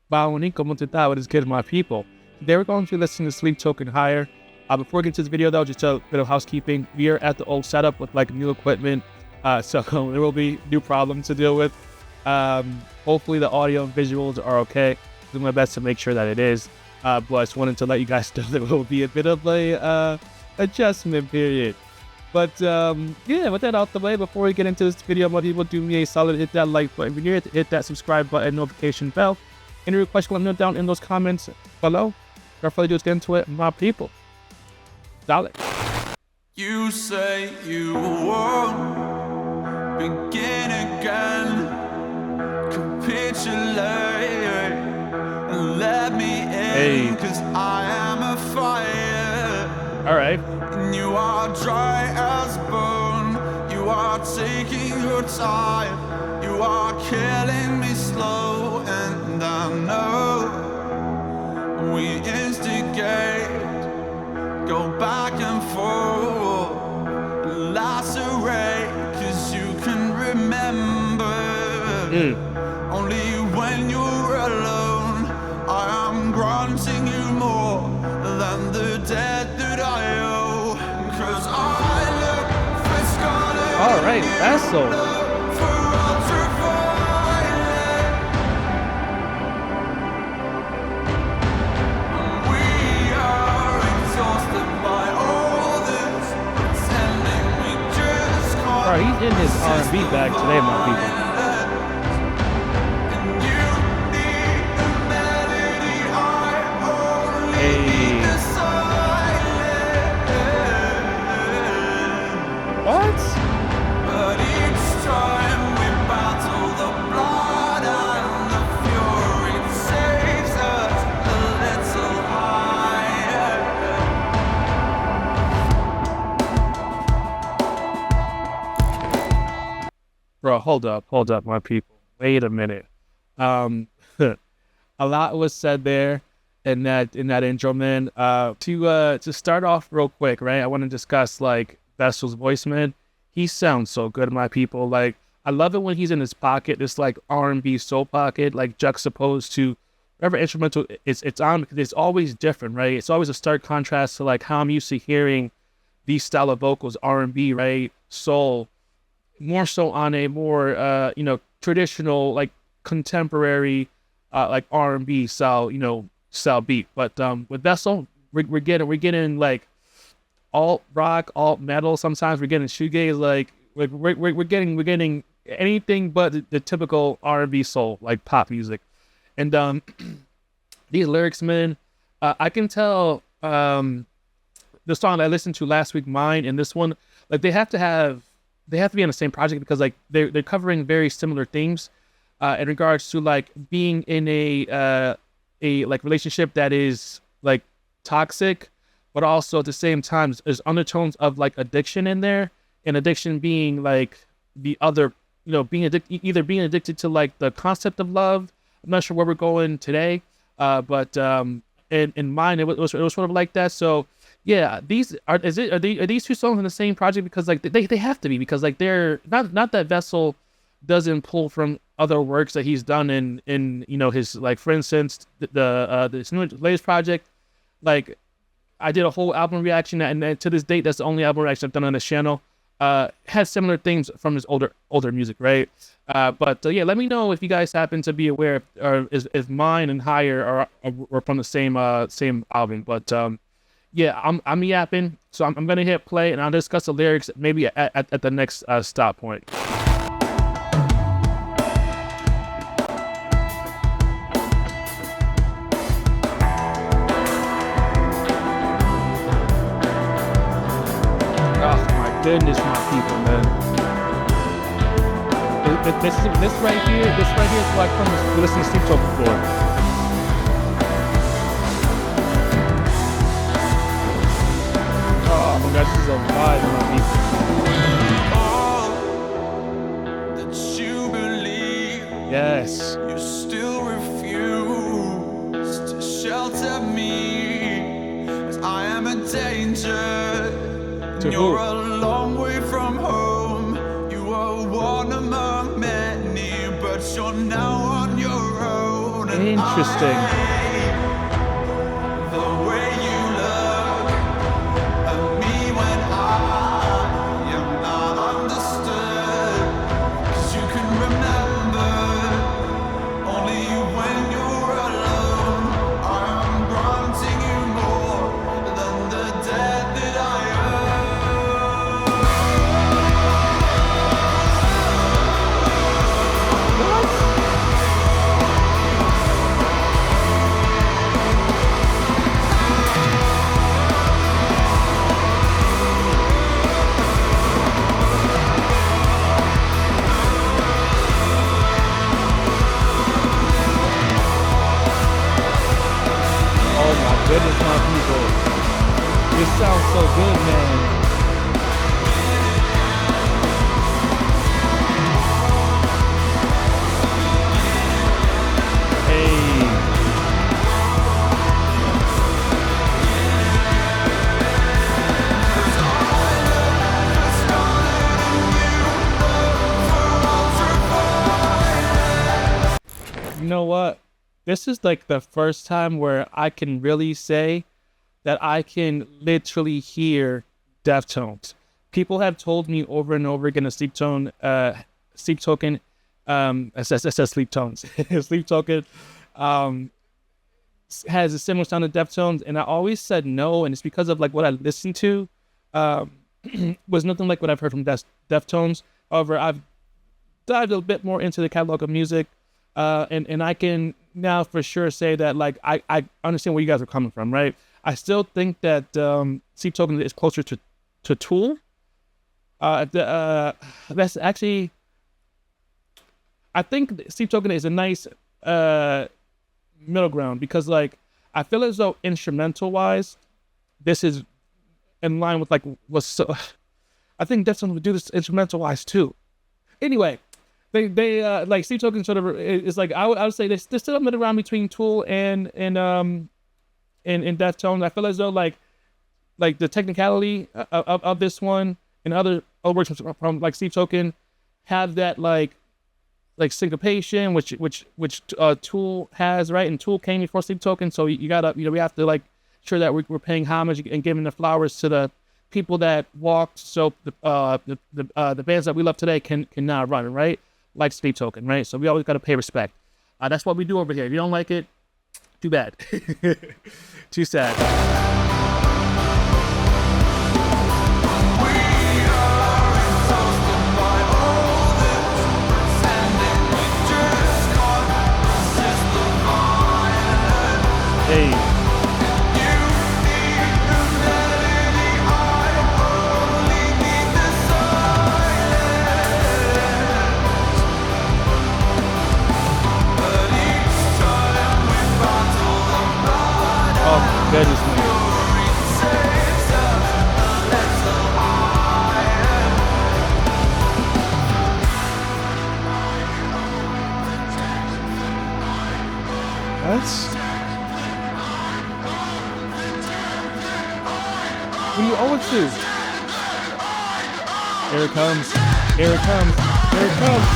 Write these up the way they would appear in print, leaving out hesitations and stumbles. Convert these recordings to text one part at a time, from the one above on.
Bawo, what is good, my people? Today we're going to be listening to Sleep Token Higher. Before we get to this video though, just a bit of housekeeping. We are at the old setup with like new equipment, so there will be new problems to deal with. Hopefully the audio and visuals are okay. I'm doing my best to make sure that it is. But I just wanted to let you guys know there will be a bit of a adjustment period. But yeah, with that out the way, before we get into this video, my people, do me a solid, hit that like button here, hit that subscribe button, notification bell. Any requests, let me know down in those comments below. Without further ado, let's get into it, my people. Solid. You say you won't begin again. Capitulate and let me in, cause I am a fire. Alright. And you are dry as bone. You are taking your time. You are killing me slow, and I know we instigate, go back and forth, lacerate, cause you can remember only when you're alone. I am granting you more than the debt that I owe, cause I look for scarlet. Alright, that's so. Alright, he's in his R&B bag today, my people. Hey. What? But each time we battle, the blood and the fury takes us a little higher. Bro, hold up, my people. Wait a minute. A lot was said there in that intro, man. To start off real quick, right? I want to discuss like Vessel's voice, man. He sounds so good, my people. Like, I love it when he's in his pocket, this like R&B soul pocket, like juxtaposed to whatever instrumental it's on, because it's always different, right? It's always a stark contrast to like how I'm used to hearing these style of vocals, R&B, right? Soul. More so on a more traditional, like contemporary like R&B style, style beat. But with Vessel, we're getting like alt rock, alt metal. Sometimes we're getting shoegaze, like we're getting anything but the typical R&B soul, like pop music. And these lyrics, man, I can tell the song I listened to last week, Mine, and this one, like they have to be on the same project, because like they're covering very similar themes in regards to like being in a like relationship that is like toxic, but also at the same time there's undertones of like addiction in there, and addiction being like the other, being addicted to like the concept of love. I'm not sure where we're going today, but in Mine it was sort of like that. So yeah, are these two songs in the same project? Because like they have to be, because like they're not that Vessel doesn't pull from other works that he's done in his, like, for instance, this latest project. Like, I did a whole album reaction, and to this date that's the only album reaction I've done on this channel. Has similar themes from his older music, right? But yeah, let me know if you guys happen to be aware if Mine and Higher are from the same album. But yeah, I'm yapping, so I'm gonna hit play, and I'll discuss the lyrics maybe at the next stop point. Oh my goodness, my people, man. This right here is what I come to listen to Sleep Token for. Oh my gosh, this is a vibe, my All that you believe, yes. you still refuse to shelter me, as I am a danger. To You're who? a long way from home. You are one among many, but you're now on your own. And Interesting. The way you look at me when I am not understood. 'Cause you can remember only when you're alone. I'm granting you more than the debt that I Oh my goodness, my people. This sounds so good, man. Hey. You know what? This is like the first time where I can really say that I can literally hear Deftones. People have told me over and over again, Sleep Token, it says Sleep Tones, Sleep Token, has a similar sound to Deftones, and I always said no, and it's because of like what I listened to, was nothing like what I've heard from Deftones. However, I've dived a bit more into the catalog of music, and I can now for sure say that like I understand where you guys are coming from, right? I still think that Sleep Token is closer to Tool. That's actually, I think Sleep Token is a nice middle ground, because like I feel as though instrumental wise, this is in line with like what's so. I think Deftones would do this instrumental wise too. Anyway, they like Sleep Token sort of is like I would say they're still a middle ground between Tool and Deftones. I feel as though like the technicality of this one and other works from like Sleep Token have that like syncopation, which Tool has, right? And Tool came before Sleep Token, so you gotta we have to like sure that we're paying homage and giving the flowers to the people that walked, so the bands that we love today can now run, right? Like Sleep Token, right? So we always gotta pay respect. That's what we do over here. If you don't like it, too bad. Too sad. Hey. Oh my goodness, man. That's... What do you owe it to? Here it comes. Here it comes. Here it comes.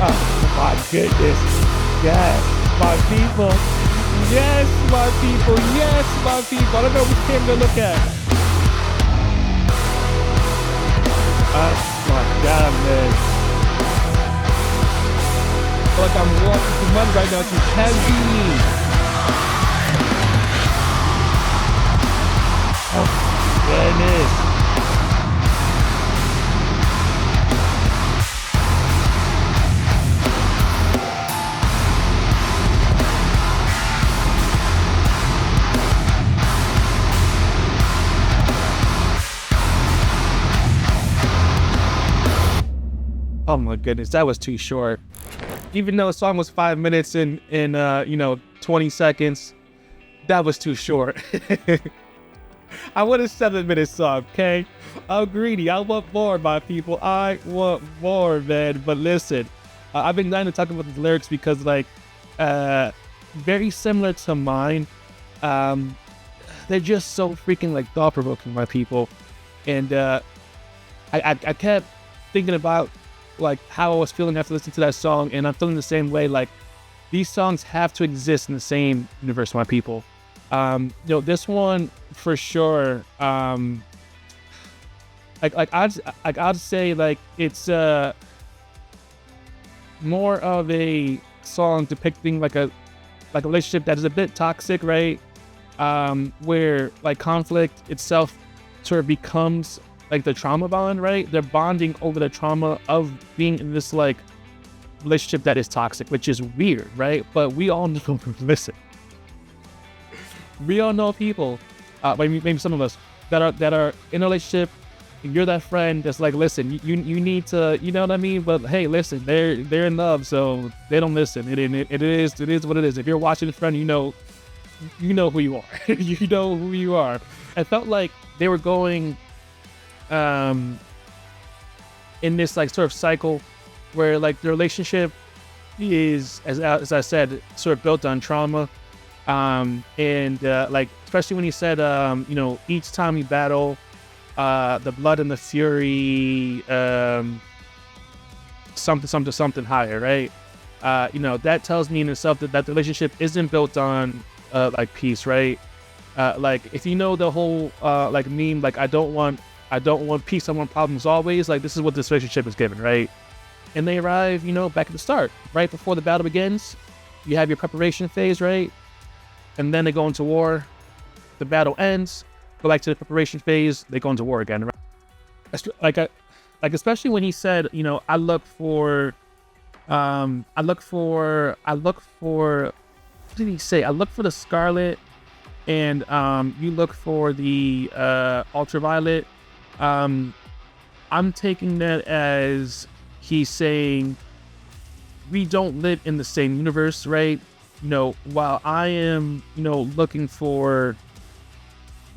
Oh my goodness. Yes, my people. Yes, my people. Yes, my people. I don't know which camera to look at. Oh my God, man. I feel like I'm walking through mud right now. It's heavy. Oh, goodness. Oh my goodness, that was too short. Even though the song was 5 minutes and 20 seconds, that was too short. I want a 7-minute song, okay? I'm greedy. I want more, my people. I want more, man. But listen, I've been dying to talk about the lyrics because, like, very similar to mine. They're just so freaking, like, thought-provoking, my people. And I kept thinking about, like, how I was feeling after listening to that song, and I'm feeling the same way. Like, these songs have to exist in the same universe, my people. This one for sure. I'd say like it's more of a song depicting like a relationship that is a bit toxic, right? Where like conflict itself sort of becomes like the trauma bond, right? They're bonding over the trauma of being in this like relationship that is toxic, which is weird, right? But we all know, listen, we all know people, maybe some of us that are in a relationship. You're that friend that's like, listen, you need to, you know what I mean? But hey, listen, they're in love, so they don't listen. It is what it is. If you're watching in front, you know who you are. You know who you are. I felt like they were going in this like sort of cycle where like the relationship is, as I said, sort of built on trauma. Like especially when he said, each time you battle, the blood and the fury, something higher, right? That tells me in itself that the relationship isn't built on like peace, right? Like if you know the whole like meme, like I don't want peace, I want problems always. Like this is what this relationship is given, right? And they arrive, back at the start, right before the battle begins. You have your preparation phase, right? And then they go into war. The battle ends. Go back to the preparation phase. They go into war again, right? Like especially when he said, I look for. What did he say? I look for the scarlet, and you look for the ultraviolet. I'm taking that as he's saying we don't live in the same universe, right? While I am, looking for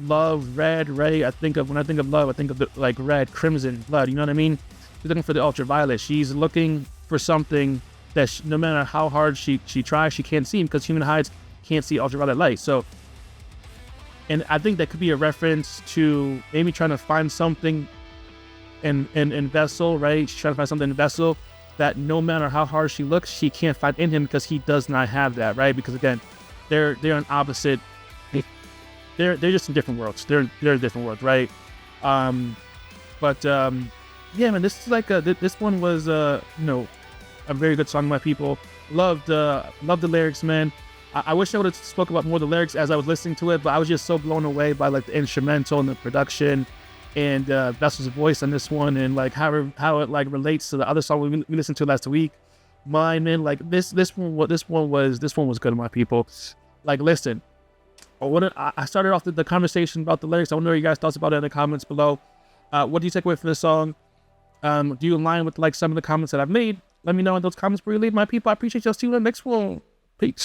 love, red, right? When I think of love, I think of the, like red, crimson, blood. You know what I mean? She's looking for the ultraviolet. She's looking for something that no matter how hard she tries, she can't see, because human eyes can't see ultraviolet light. So, and I think that could be a reference to maybe trying to find something in Vessel, right? She's trying to find something in Vessel that no matter how hard she looks, she can't find in him, because he does not have that, right? Because again, they're on opposite. They're just in different worlds. They're in different worlds, right? Yeah, man, this is like this one was a very good song, my people. Loved the lyrics, man. I wish I would have spoke about more of the lyrics as I was listening to it, but I was just so blown away by like the instrumental and the production and Vessel's voice on this one, and like how it like relates to the other song we listened to last week. Man, like this one was good, my people. Like, listen, I started off the conversation about the lyrics. I want to know your guys' thoughts about it in the comments below. What do you take away from this song? Do you align with like some of the comments that I've made? Let me know in those comments where you leave, my people. I appreciate y'all. See you in the next one.